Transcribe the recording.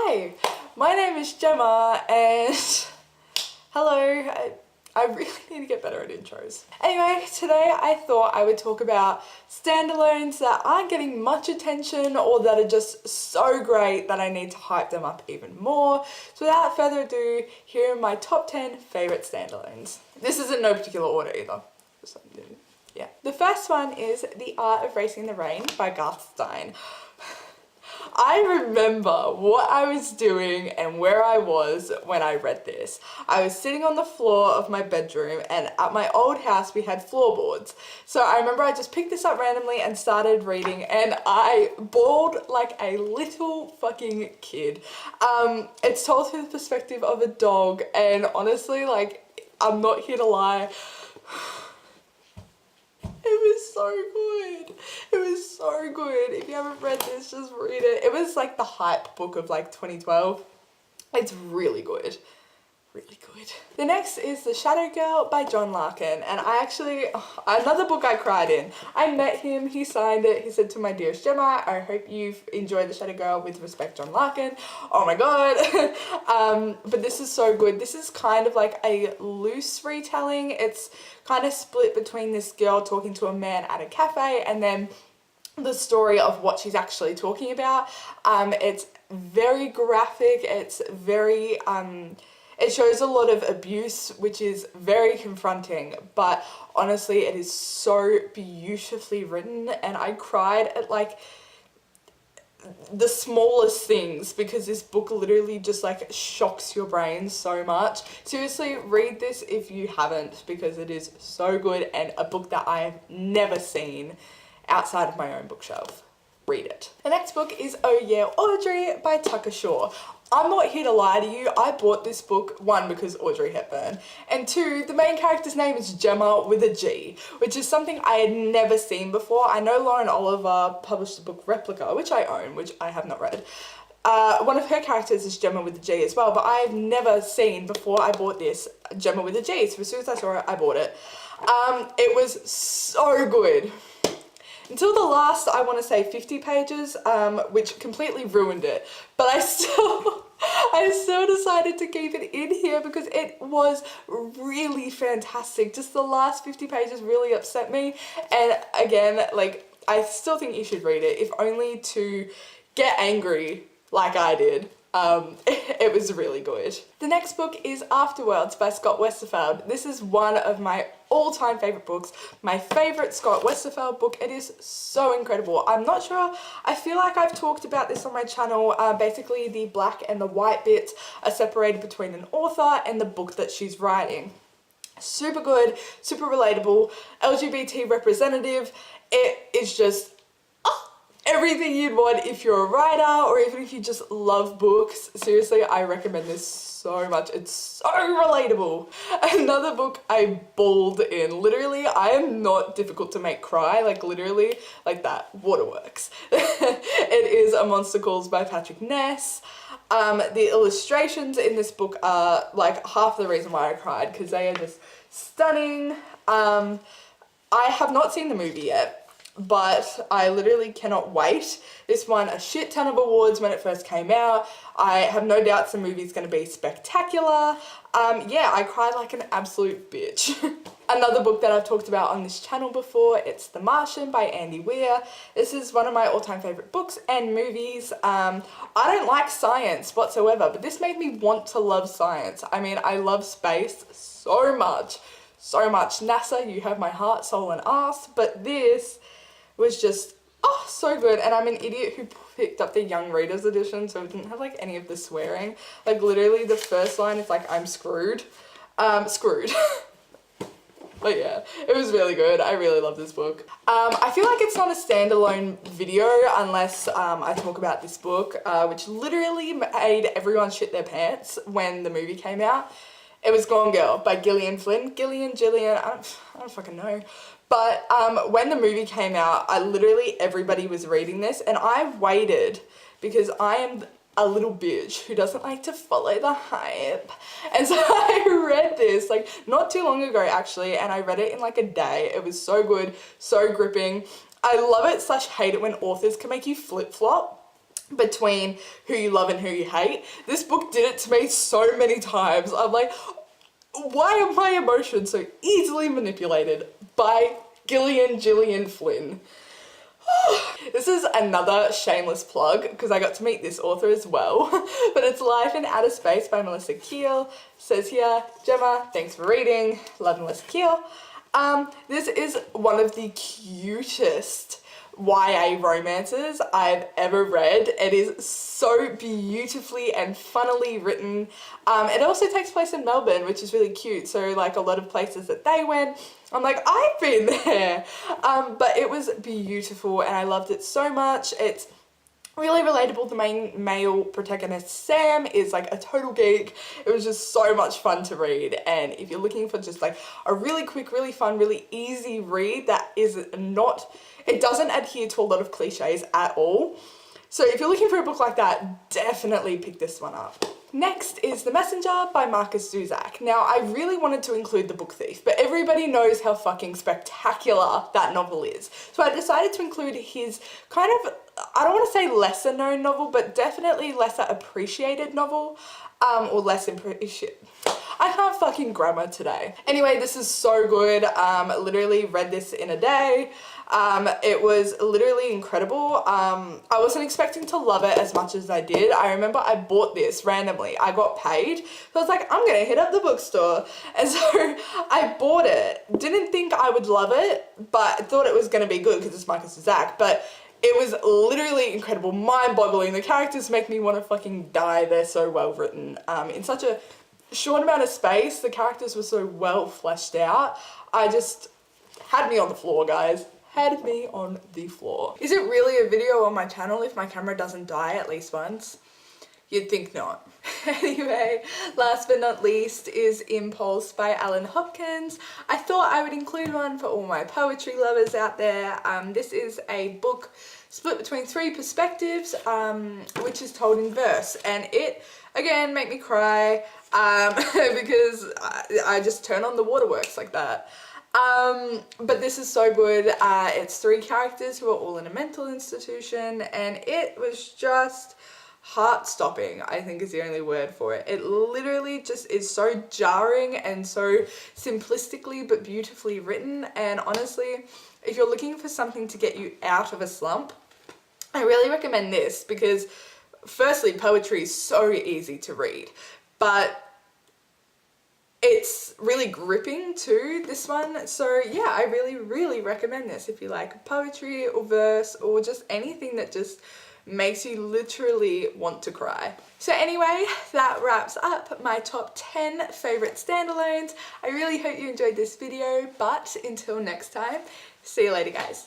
Hi, my name is Gemma and hello, I really need to get better at intros. Anyway, today I thought I would talk about standalones that aren't getting much attention or that are just so great that I need to hype them up even more. So without further ado, here are my top 10 favourite standalones. This is in no particular order either. Yeah. The first one is The Art of Racing in the Rain by Garth Stein. I remember what I was doing and where I was when I read this. I was sitting on the floor of my bedroom, and at my old house we had floorboards. So I remember I just picked this up randomly and started reading, and I bawled like a little fucking kid. It's told through the perspective of a dog, and honestly, like, I'm not here to lie, it was so good. It was so good. If you haven't read this, just read it. It was like the hype book of like 2012. It's really good. Really good. The next is The Shadow Girl by John Larkin, and another book I cried in. I met him, he signed it, he said to my dearest Gemma, I hope you've enjoyed The Shadow Girl, with respect, John Larkin. Oh my god. But this is so good. This is kind of like a loose retelling. It's kind of split between this girl talking to a man at a cafe and then the story of what she's actually talking about. It's very graphic, it's very, it shows a lot of abuse, which is very confronting, but honestly, it is so beautifully written, and I cried at like the smallest things because this book literally just like shocks your brain so much. Seriously, read this if you haven't, because it is so good and a book that I have never seen outside of my own bookshelf. Read it. The next book is Oh Yeah, Audrey by Tucker Shaw. I'm not here to lie to you, I bought this book, one, because Audrey Hepburn, and two, the main character's name is Gemma with a G, which is something I had never seen before. I know Lauren Oliver published the book Replica, which I own, which I have not read. One of her characters is Gemma with a G as well, but I've never seen before I bought this Gemma with a G, so as soon as I saw it, I bought it. It was so good. Until the last, I want to say 50 pages, which completely ruined it. But I still decided to keep it in here because it was really fantastic. Just the last 50 pages really upset me. And again, like, I still think you should read it, if only to get angry like I did. It was really good. The next book is Afterworlds by Scott Westerfeld. This is one of my all-time favourite books, my favourite Scott Westerfeld book. It is so incredible. I'm not sure, I feel like I've talked about this on my channel. Basically, the black and the white bits are separated between an author and the book that she's writing. Super good, super relatable, LGBT representative. It is just everything you'd want if you're a writer, or even if you just love books. Seriously, I recommend this so much. It's so relatable. Another book I bawled in. Literally, I am not difficult to make cry. Like, literally, like that. Waterworks. It is A Monster Calls by Patrick Ness. The illustrations in this book are like half the reason why I cried, because they are just stunning. I have not seen the movie yet, but I literally cannot wait. This won a shit ton of awards when it first came out. I have no doubts the movie's going to be spectacular. Yeah, I cried like an absolute bitch. Another book that I've talked about on this channel before, it's The Martian by Andy Weir. This is one of my all-time favourite books and movies. I don't like science whatsoever, but this made me want to love science. I mean, I love space so much. So much. NASA, you have my heart, soul and ass, but this was just, oh, so good. And I'm an idiot who picked up the Young Readers edition, so it didn't have like any of the swearing. Like, literally the first line is like, I'm screwed. Screwed. But yeah, it was really good. I really love this book. I feel like it's not a standalone video unless I talk about this book, which literally made everyone shit their pants when the movie came out. It was Gone Girl by Gillian Flynn. Gillian, I don't fucking know. But when the movie came out, everybody was reading this, and I waited because I am a little bitch who doesn't like to follow the hype. And so I read this like not too long ago actually, and I read it in like a day. It was so good, so gripping. I love it / hate it when authors can make you flip-flop. between who you love and who you hate. This book did it to me so many times. I'm like, why are my emotions so easily manipulated by Gillian Flynn? This is another shameless plug because I got to meet this author as well. But it's Life in Outer Space by Melissa Keel. Says here, Gemma, thanks for reading. Love Melissa Keel. This is one of the cutest YA romances I've ever read. It is so beautifully and funnily written. It also takes place in Melbourne, which is really cute. So like a lot of places that they went, I'm like, I've been there. But it was beautiful and I loved it so much. It's really relatable. The main male protagonist, Sam, is like a total geek. It was just so much fun to read. And if you're looking for just like a really quick, really fun, really easy read that is not, it doesn't adhere to a lot of cliches at all. So if you're looking for a book like that, definitely pick this one up. Next is The Messenger by Marcus Zuzak. Now, I really wanted to include The Book Thief, but everybody knows how fucking spectacular that novel is. So I decided to include his kind of, I don't want to say lesser known novel, but definitely lesser appreciated novel, or less appreciated. I can't fucking grammar today. Anyway, this is so good. Literally read this in a day. It was literally incredible. I wasn't expecting to love it as much as I did. I remember I bought this randomly. I got paid. So I was like, I'm gonna hit up the bookstore. And so I bought it. Didn't think I would love it, but thought it was gonna be good because it's Marcus Zuzak. But it was literally incredible, mind-boggling. The characters make me want to fucking die. They're so well written. In such a short amount of space, the characters were so well fleshed out. I just had me on the floor, guys. Had me on the floor. Is it really a video on my channel if my camera doesn't die at least once? You'd think not. Anyway, last but not least is Impulse by Alan Hopkins. I thought I would include one for all my poetry lovers out there. This is a book split between 3 perspectives, which is told in verse. And it, again, made me cry because I just turn on the waterworks like that. But this is so good. It's 3 characters who are all in a mental institution, and it was just heart-stopping, I think is the only word for it. It literally just is so jarring and so simplistically but beautifully written. And honestly, if you're looking for something to get you out of a slump, I really recommend this because firstly, poetry is so easy to read, but it's really gripping too, this one. So yeah, I really recommend this if you like poetry or verse or just anything that just makes you literally want to cry. So anyway, that wraps up my top 10 favorite standalones. I really hope you enjoyed this video, but until next time, see you later, guys.